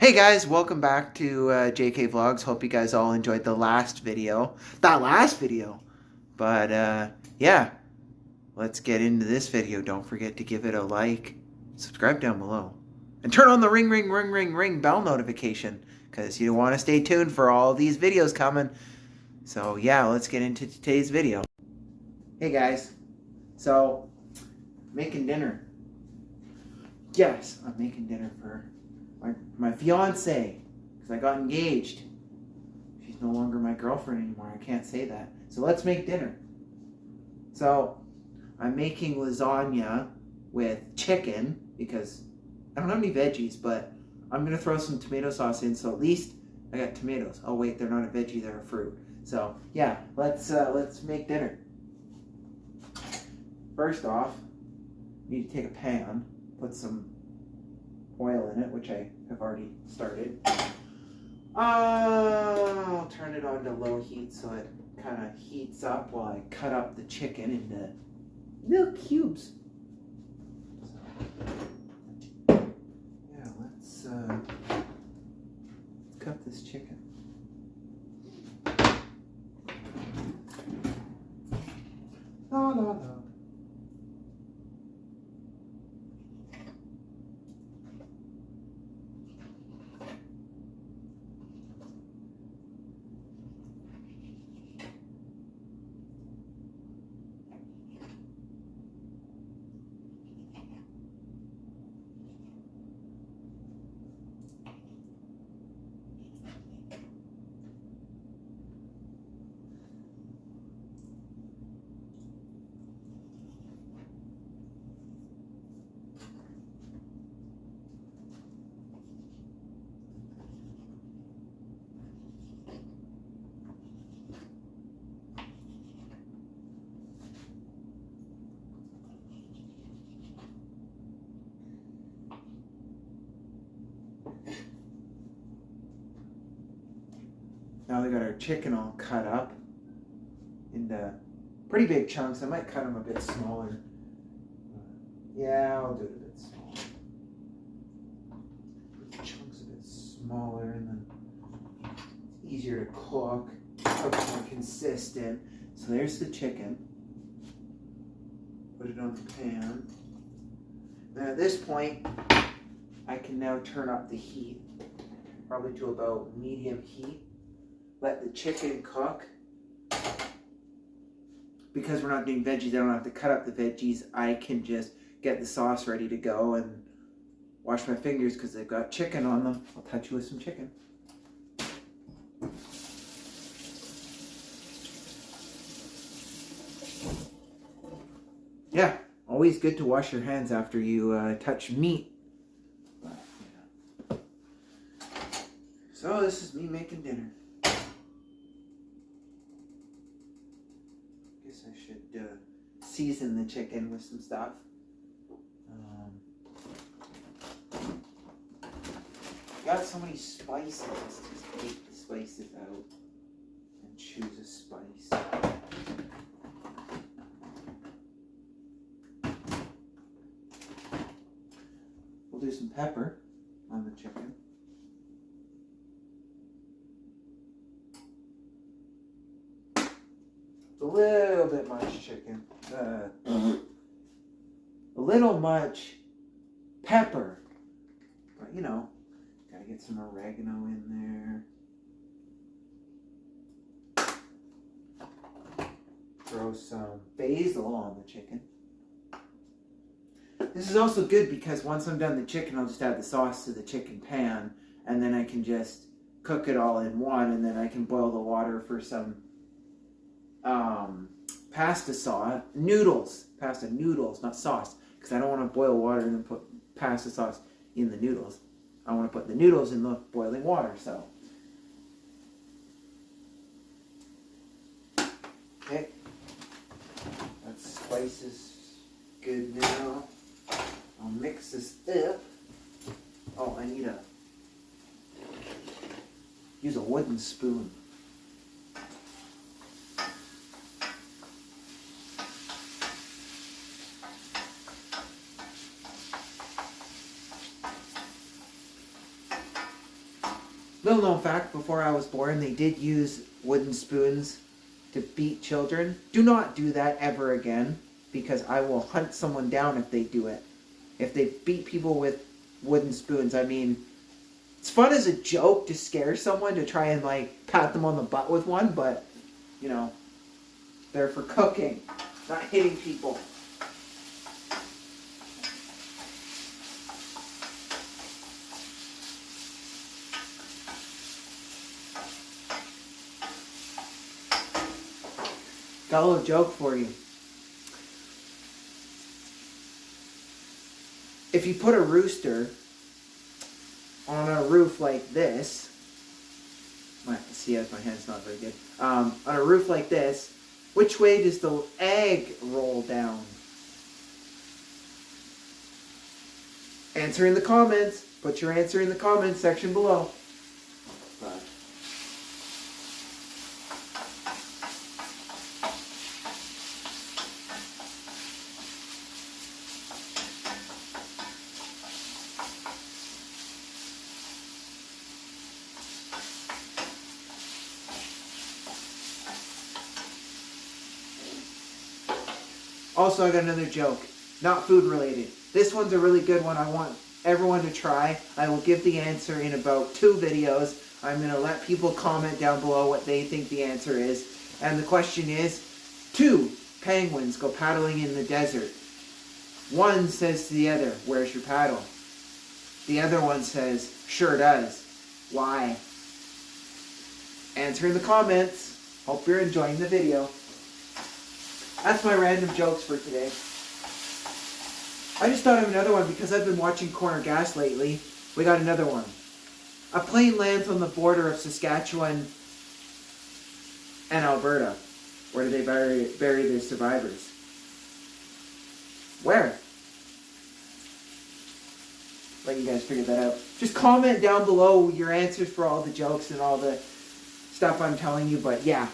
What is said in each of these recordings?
Hey guys, welcome back to JK Vlogs. Hope you guys all enjoyed the last video. But yeah, let's get into this video. Don't forget to give it a like, subscribe down below, and turn on the ring bell notification because you want to stay tuned for all these videos coming. So yeah, let's get into today's video. Hey guys, so making dinner. Yes, I'm making dinner for my fiance, because I got engaged. She's no longer my girlfriend anymore. I can't say that. So let's make dinner. So I'm making lasagna with chicken because I don't have any veggies, but I'm gonna throw some tomato sauce in, so at least I got tomatoes. Oh wait, they're not a veggie, they're a fruit. So yeah, let's make dinner. First off, you need to take a pan, put some oil in it, which I have already started. I'll turn it on to low heat so it kind of heats up while I cut up the chicken into little cubes. So, yeah, let's cut this chicken. No. Now we got our chicken all cut up into pretty big chunks. I might cut them a bit smaller. Yeah, I'll do it a bit smaller. Chunks a bit smaller, and then it's easier to cook. Cook's more consistent. So there's the chicken. Put it on the pan. Then at this point, I can now turn up the heat, probably to about medium heat. Let the chicken cook. Because we're not doing veggies, I don't have to cut up the veggies. I can just get the sauce ready to go and wash my fingers because they've got chicken on them. I'll touch you with some chicken. Yeah, always good to wash your hands after you touch meat. But, yeah. So this is me making dinner. I should season the chicken with some stuff. Got so many spices. Let's just take the spices out and choose a spice. We'll do some pepper on the chicken. A little bit much chicken. A little much pepper. But you know, gotta get some oregano in there. Throw some basil on the chicken. This is also good because once I'm done the chicken, I'll just add the sauce to the chicken pan, and then I can just cook it all in one, and then I can boil the water for some pasta sauce, noodles, not sauce, because I don't want to boil water and then put pasta sauce in the noodles. I want to put the noodles in the boiling water, so. Okay, that spice is good now. I'll mix this up. Oh, I need use a wooden spoon. Little known fact, before I was born, they did use wooden spoons to beat children. Do not do that ever again, because I will hunt someone down if they do it. If they beat people with wooden spoons, I mean, it's fun as a joke to scare someone, to try and like pat them on the butt with one, but, you know, they're for cooking, not hitting people. Got a little joke for you. If you put a rooster on a roof like this, see as my hand's not very good, on a roof like this, which way does the egg roll down? Answer in the comments. Put your answer in the comments section below. Also, I got another joke. Not food related. This one's a really good one. I want everyone to try. I will give the answer in about 2 videos. I'm going to let people comment down below what they think the answer is. And the question is, 2 penguins go paddling in the desert. One says to the other, "Where's your paddle?" The other one says, "Sure does." Why? Answer in the comments. Hope you're enjoying the video. That's my random jokes for today. I just thought of another one because I've been watching Corner Gas lately. We got another one. A plane lands on the border of Saskatchewan and Alberta. Where do they bury their survivors? Where? Let you guys figure that out. Just comment down below your answers for all the jokes and all the stuff I'm telling you, but yeah.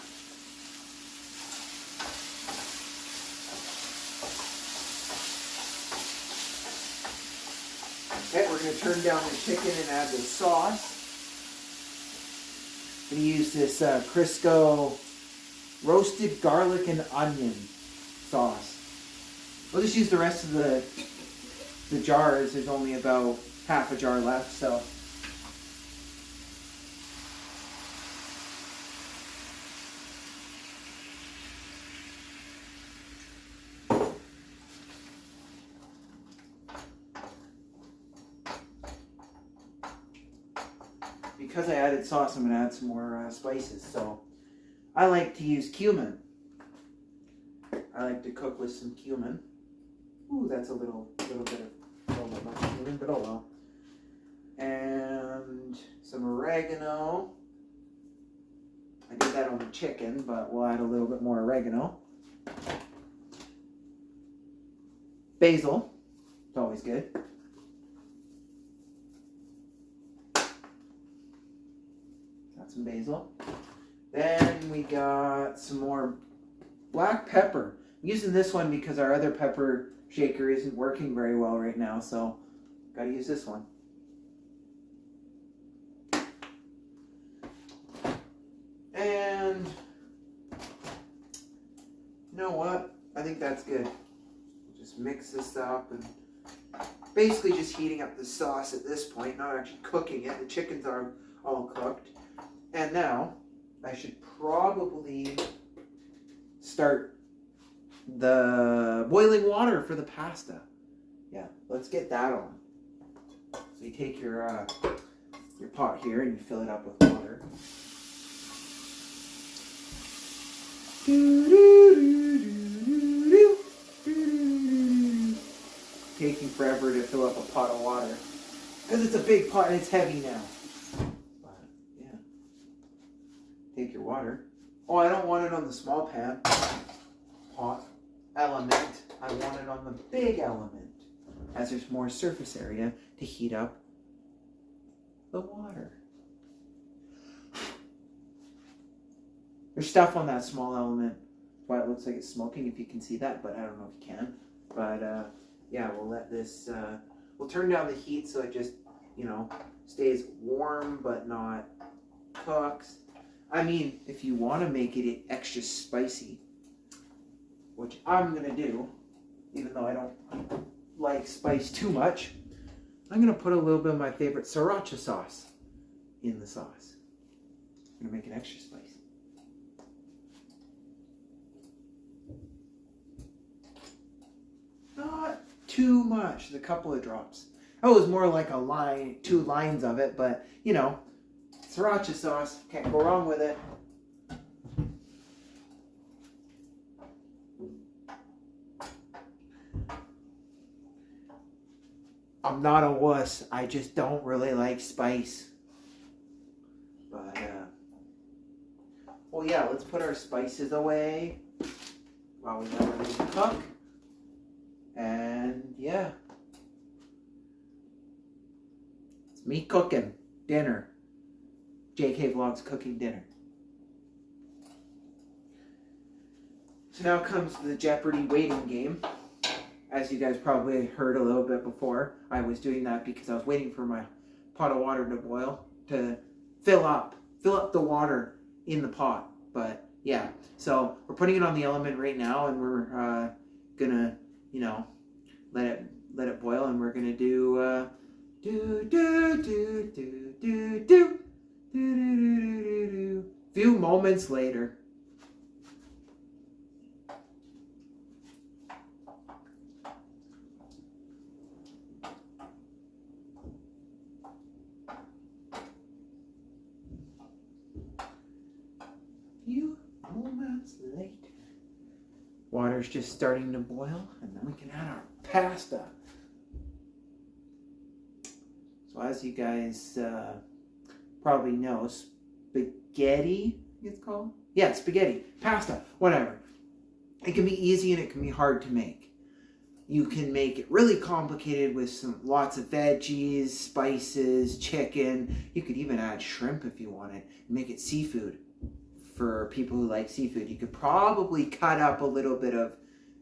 Okay, we're going to turn down the chicken and add the sauce. I'm going to use this Crisco roasted garlic and onion sauce. We'll just use the rest of the jars. There's only about half a jar left, so. Because I added sauce, I'm going to add some more spices. So I like to use cumin. I like to cook with some cumin. Ooh, that's a little bit much cumin, but oh well. And some oregano. I did that on the chicken, but we'll add a little bit more oregano. Basil. It's always good. Some basil. Then we got some more black pepper. I'm using this one because our other pepper shaker isn't working very well right now, so gotta use this one. And you know what? I think that's good. Just mix this up and basically just heating up the sauce at this point, not actually cooking it. The chickens are all cooked. And now, I should probably start the boiling water for the pasta. Yeah, let's get that on. So you take your pot here and you fill it up with water. Taking forever to fill up a pot of water. Because it's a big pot and it's heavy now. Take your water. Oh, I don't want it on the small pan. Pot element. I want it on the big element, as there's more surface area to heat up the water. There's stuff on that small element. That's why it looks like it's smoking, if you can see that, but I don't know if you can. But yeah, we'll let this, we'll turn down the heat so it just, you know, stays warm but not cooks. I mean, if you want to make it extra spicy, which I'm going to do, even though I don't like spice too much, I'm going to put a little bit of my favorite sriracha sauce in the sauce. I'm going to make it extra spicy. Not too much, a couple of drops. That was more like a line, 2 lines of it, but you know, sriracha sauce, can't go wrong with it. I'm not a wuss, I just don't really like spice. But, well yeah, let's put our spices away while we let everything cook. And yeah, it's me cooking dinner. JK Vlogs cooking dinner. So now comes the Jeopardy waiting game. As you guys probably heard a little bit before, I was doing that because I was waiting for my pot of water to boil, to fill up the water in the pot. But yeah, so we're putting it on the element right now, and we're gonna, you know, let it boil, and we're gonna do few moments later. Few moments later. Water's just starting to boil, and then we can add our pasta. So as you guys probably know, spaghetti, it's called? Yeah, spaghetti, pasta, whatever. It can be easy and it can be hard to make. You can make it really complicated with lots of veggies, spices, chicken. You could even add shrimp if you wanted. Make it seafood. For people who like seafood, you could probably cut up a little bit of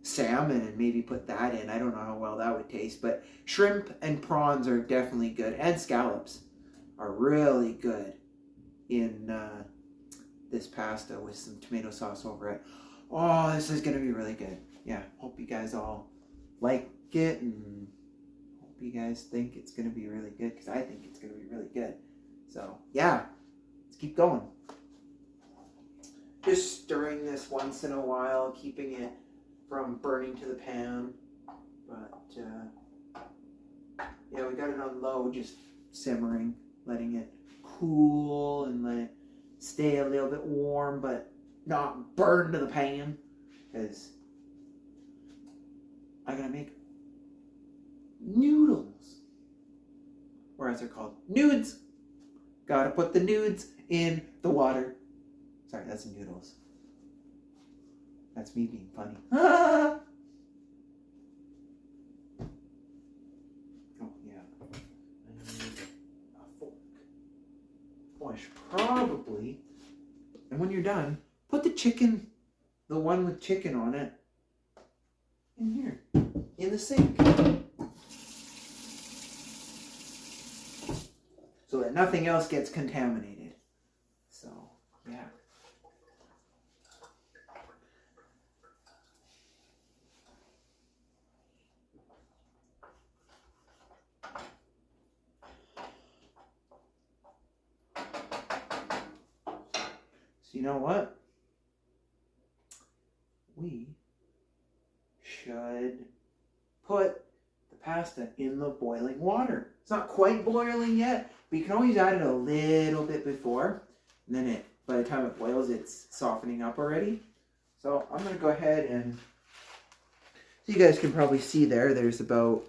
salmon and maybe put that in. I don't know how well that would taste, but shrimp and prawns are definitely good, and scallops are really good in this pasta with some tomato sauce over it. Oh, this is going to be really good. Yeah, hope you guys all like it, and hope you guys think it's going to be really good, because I think it's going to be really good. So, yeah, let's keep going. Just stirring this once in a while, keeping it from burning to the pan. But, yeah, we got it on low, just simmering, letting it cool and let it stay a little bit warm, but not burn to the pan. Because I'm going to make noodles. Or as they're called, nudes. Gotta put the nudes in the water. Sorry, that's noodles. That's me being funny. Ah! Oh, yeah. I need a fork. Oh, I should probably... And when you're done, put the chicken, the one with chicken on it, in here, in the sink. So that nothing else gets contaminated. So, yeah. So you know what? We should put the pasta in the boiling water. It's not quite boiling yet, but you can always add it a little bit before. And then by the time it boils, it's softening up already. So I'm going to go ahead and, so you guys can probably see there's about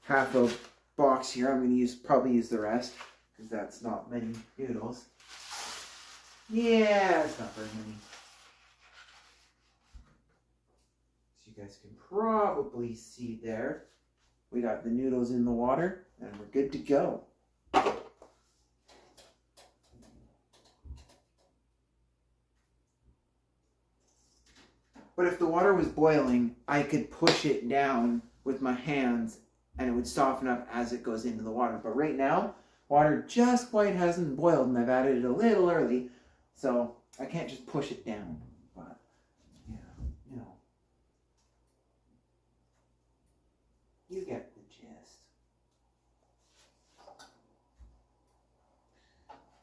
half a box here. I'm going to probably use the rest, because that's not many noodles. Yeah, it's not very many. So you guys can probably see there, we got the noodles in the water, and we're good to go. But if the water was boiling, I could push it down with my hands and it would soften up as it goes into the water. But right now, Water just quite hasn't boiled, and I've added it a little early, so I can't just push it down. But, yeah, you know. You get the gist.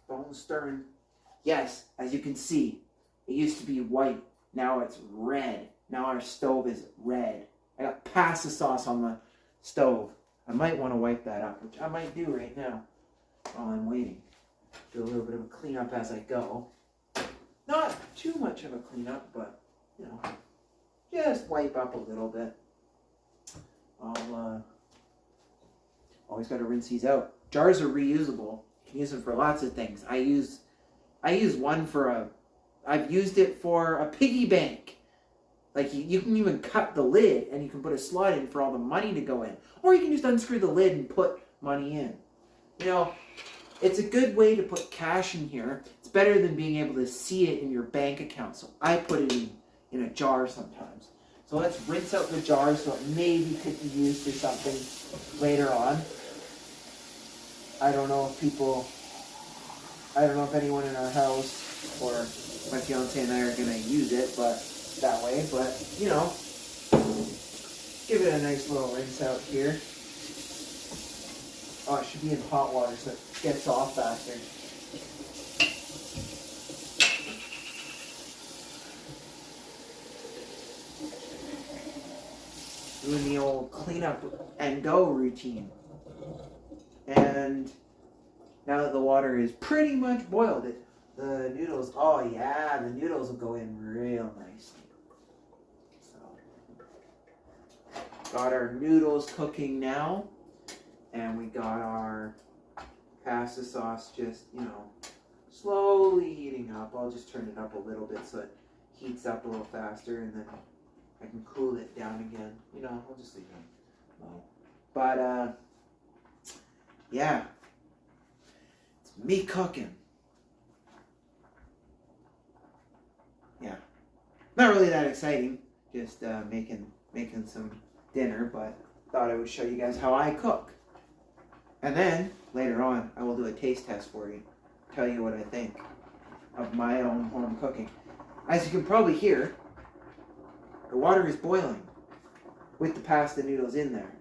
Bone stirring. Yes, as you can see, it used to be white. Now it's red. Now our stove is red. I got pasta sauce on the stove. I might want to wipe that up, which I might do right now while I'm waiting. Do a little bit of a cleanup as I go. Not too much of a cleanup, but, you know, just wipe up a little bit. I'll, always got to rinse these out. Jars are reusable. You can use them for lots of things. I use one for I've used it for a piggy bank. Like, you can even cut the lid and you can put a slot in for all the money to go in. Or you can just unscrew the lid and put money in. You know, it's a good way to put cash in here. It's better than being able to see it in your bank account. So I put it in a jar sometimes. So let's rinse out the jar so it maybe could be used for something later on. I don't know if anyone in our house or my fiance and I are going to use it, but that way, but, you know, give it a nice little rinse out here. Oh, it should be in hot water so it gets off faster. Doing the old cleanup and go routine. And now that the water is pretty much boiled, the noodles, oh yeah, the noodles will go in real nicely. Got our noodles cooking now, and we got our pasta sauce just, you know, slowly heating up. I'll just turn it up a little bit so it heats up a little faster, and then I can cool it down again. You know, I'll just leave it low. But, yeah, it's me cooking. Yeah, not really that exciting, just making some dinner, but thought I would show you guys how I cook. And then later on I will do a taste test for you, tell you what I think of my own home cooking. As you can probably hear, the water is boiling with the pasta noodles in there.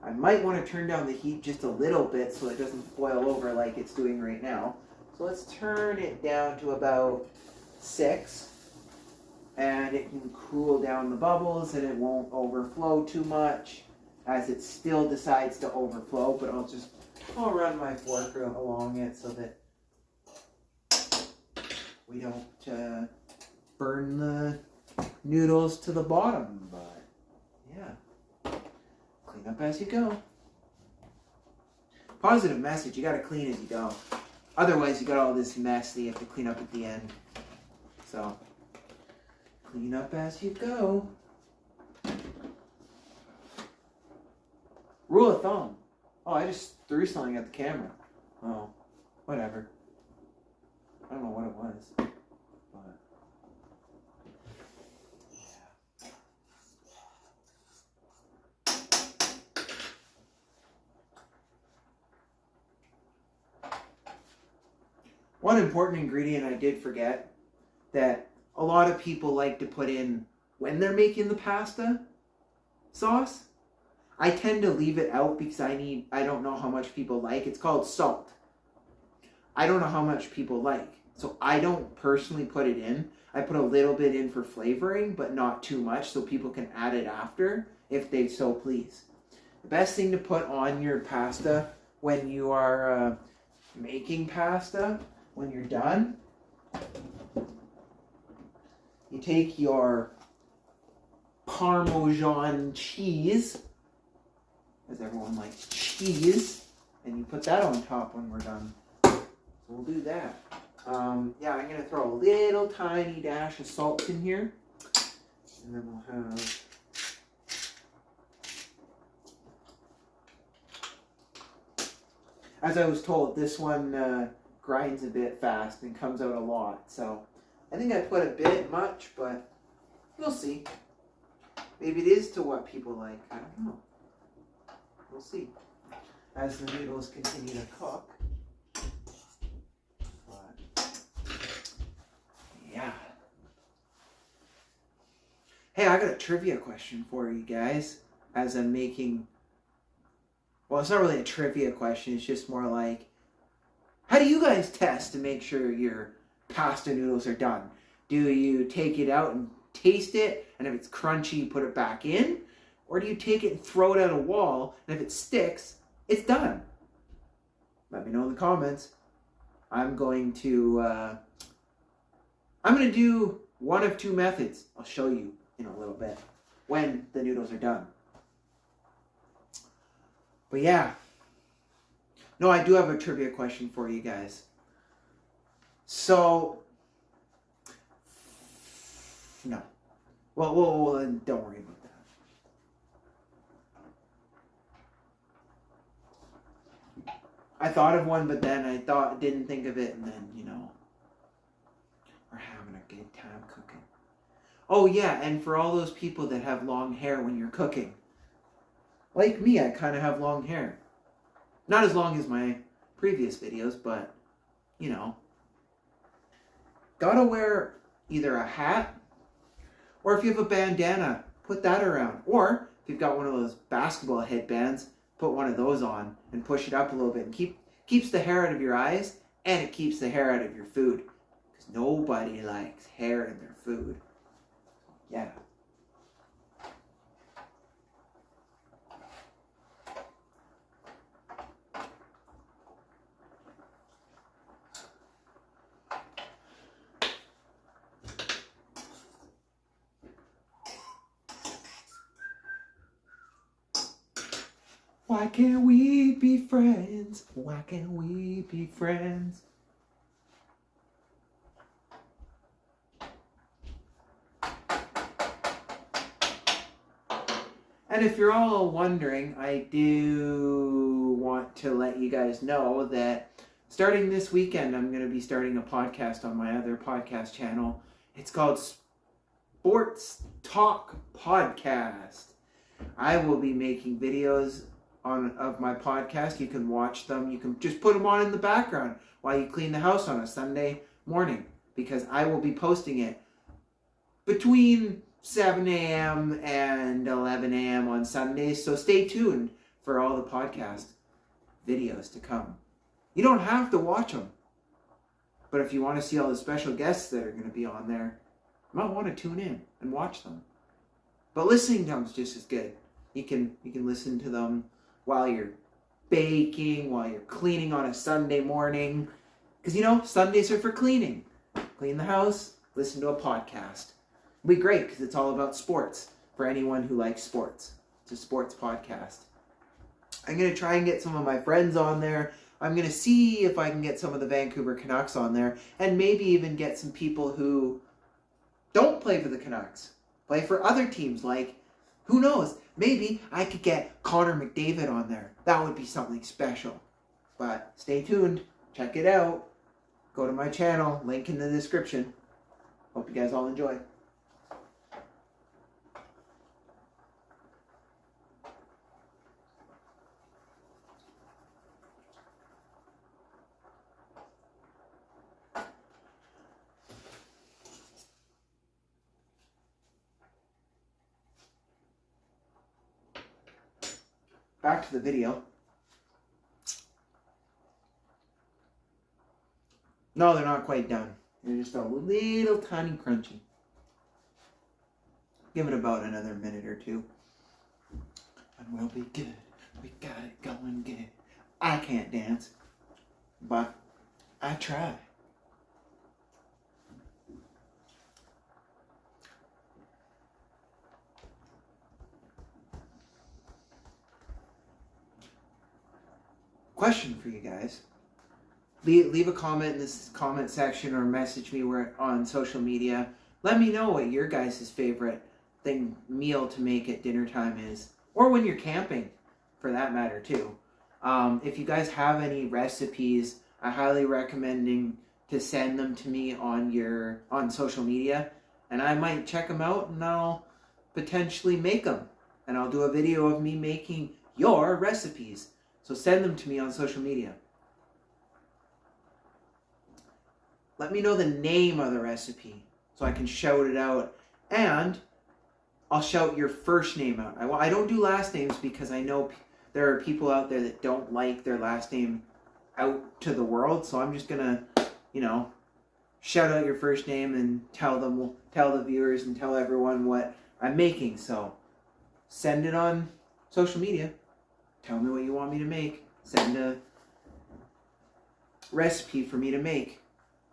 I might want to turn down the heat just a little bit so it doesn't boil over like it's doing right now. So let's turn it down to about 6. And it can cool down the bubbles and it won't overflow too much as it still decides to overflow, but I'll run my fork along it so that we don't burn the noodles to the bottom. But yeah, clean up as you go. Positive message, you gotta clean as you go. Otherwise you got all this mess that you have to clean up at the end. So clean up as you go. Rule of thumb. Oh, I just threw something at the camera. Oh, whatever. I don't know what it was. But one important ingredient I did forget that a lot of people like to put in when they're making the pasta sauce. I tend to leave it out because I don't know how much people like. It's called salt. I don't know how much people like. So I don't personally put it in. I put a little bit in for flavoring, but not too much so people can add it after if they so please. The best thing to put on your pasta when you are making pasta, when you're done, you take your Parmesan cheese, as everyone likes cheese, and you put that on top when we're done. So we'll do that. Yeah, I'm going to throw a little tiny dash of salt in here, and then we'll have as I was told, this one grinds a bit fast and comes out a lot, so I think I put a bit much, but we'll see. Maybe it is to what people like. I don't know. We'll see. As the noodles continue to cook. Hey, I got a trivia question for you guys as I'm making... Well, it's not really a trivia question. It's just more like, how do you guys test to make sure your pasta noodles are done? Do you take it out and taste it, and if it's crunchy, put it back in? Or do you take it and throw it at a wall, and if it sticks, it's done? Let me know in the comments. I'm going to do one of two methods. I'll show you in a little bit when the noodles are done. But yeah. No, I do have a trivia question for you guys. So, no. Well, don't worry about that. I thought of one, but then didn't think of it, and then, we're having a good time cooking. Oh yeah, and for all those people that have long hair when you're cooking, like me, I kind of have long hair. Not as long as my previous videos, but, gotta wear either a hat, or if you have a bandana, put that around. Or if you've got one of those basketball headbands, put one of those on and push it up a little bit, and keeps the hair out of your eyes, and it keeps the hair out of your food. Because nobody likes hair in their food. Yeah. Why can't we be friends? Why can't we be friends? And if you're all wondering, I do want to let you guys know that starting this weekend, I'm going to be starting a podcast on my other podcast channel. It's called Sports Talk Podcast. I will be making videos of my podcast. You can watch them. You can just put them on in the background while you clean the house on a Sunday morning, because I will be posting it between 7 a.m. and 11 a.m. on Sundays. So stay tuned for all the podcast videos to come. You don't have to watch them, but if you want to see all the special guests that are going to be on there, you might want to tune in and watch them. But listening to them is just as good. You can listen to them while you're baking, while you're cleaning on a Sunday morning. Because, Sundays are for cleaning. Clean the house, listen to a podcast. It'll be great because it's all about sports for anyone who likes sports. It's a sports podcast. I'm going to try and get some of my friends on there. I'm going to see if I can get some of the Vancouver Canucks on there, and maybe even get some people who don't play for the Canucks, play for other teams. Like, who knows? Maybe I could get Connor McDavid on there. That would be something special. But stay tuned. Check it out. Go to my channel. Link in the description. Hope you guys all enjoy. Back to the video. No, they're not quite done. They're just a little tiny crunchy. Give it about another minute or two, and we'll be good. We got it going good. I can't dance, but I try. Question for you guys. Leave a comment in this comment section or message me on social media. Let me know what your guys' favorite meal to make at dinner time is. Or when you're camping, for that matter, too. If you guys have any recipes, I highly recommend to send them to me on social media. And I might check them out and I'll potentially make them. And I'll do a video of me making your recipes. So send them to me on social media. Let me know the name of the recipe so I can shout it out. And I'll shout your first name out. I don't do last names because I know there are people out there that don't like their last name out to the world. So I'm just gonna, shout out your first name and tell the viewers and tell everyone what I'm making. So send it on social media. Tell me what you want me to make. Send a recipe for me to make.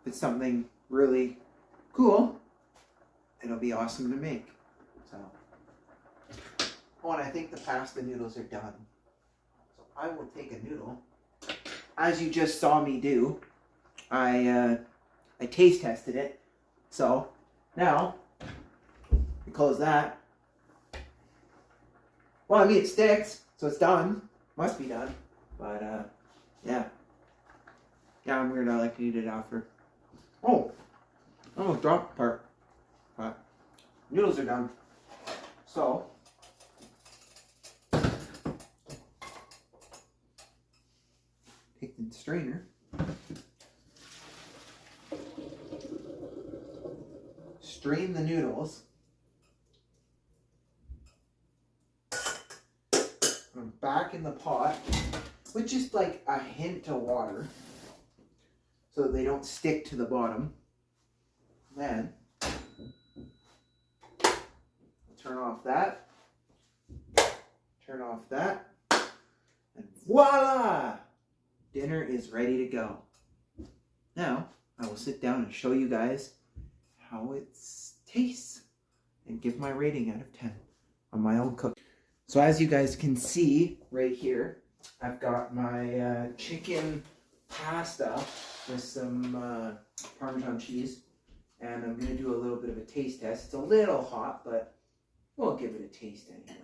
If it's something really cool, it'll be awesome to make. So, and I think the pasta noodles are done. So I will take a noodle. As you just saw me do, I taste tested it. So now we close that. Well, I mean it sticks, so it's done. Must be done. But yeah. Yeah, I'm weird. I like to eat it after. Oh, I almost dropped the part. But noodles are done. So take the strainer. Strain the noodles. Put them back in the pot with just like a hint of water so that they don't stick to the bottom. Then turn off that. Turn off that. And voila! Dinner is ready to go. Now, I will sit down and show you guys how it tastes and give my rating out of 10 on my own cook. So as you guys can see right here, I've got my chicken pasta with some Parmesan cheese, and I'm going to do a little bit of a taste test. It's a little hot, but we'll give it a taste anyway.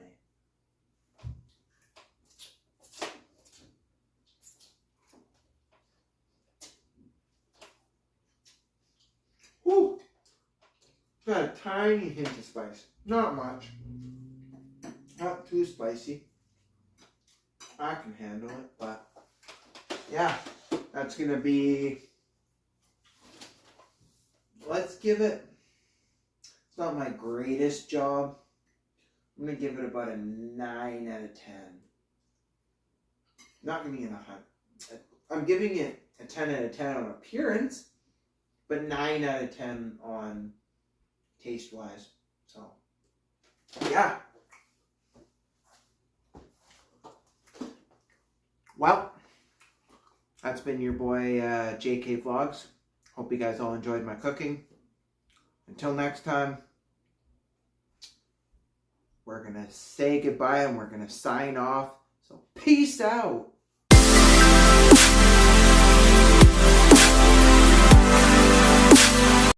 Woo! Got a tiny hint of spice. Not much. Not too spicy. I can handle it, but yeah, that's gonna be, let's give it, it's not my greatest job. I'm gonna give it about a 9 out of 10. Not giving it a 100. I'm giving it a 10 out of 10 on appearance, but 9 out of 10 on taste wise. So yeah. Well, that's been your boy JK Vlogs. Hope you guys all enjoyed my cooking. Until next time, we're going to say goodbye and we're going to sign off. So peace out.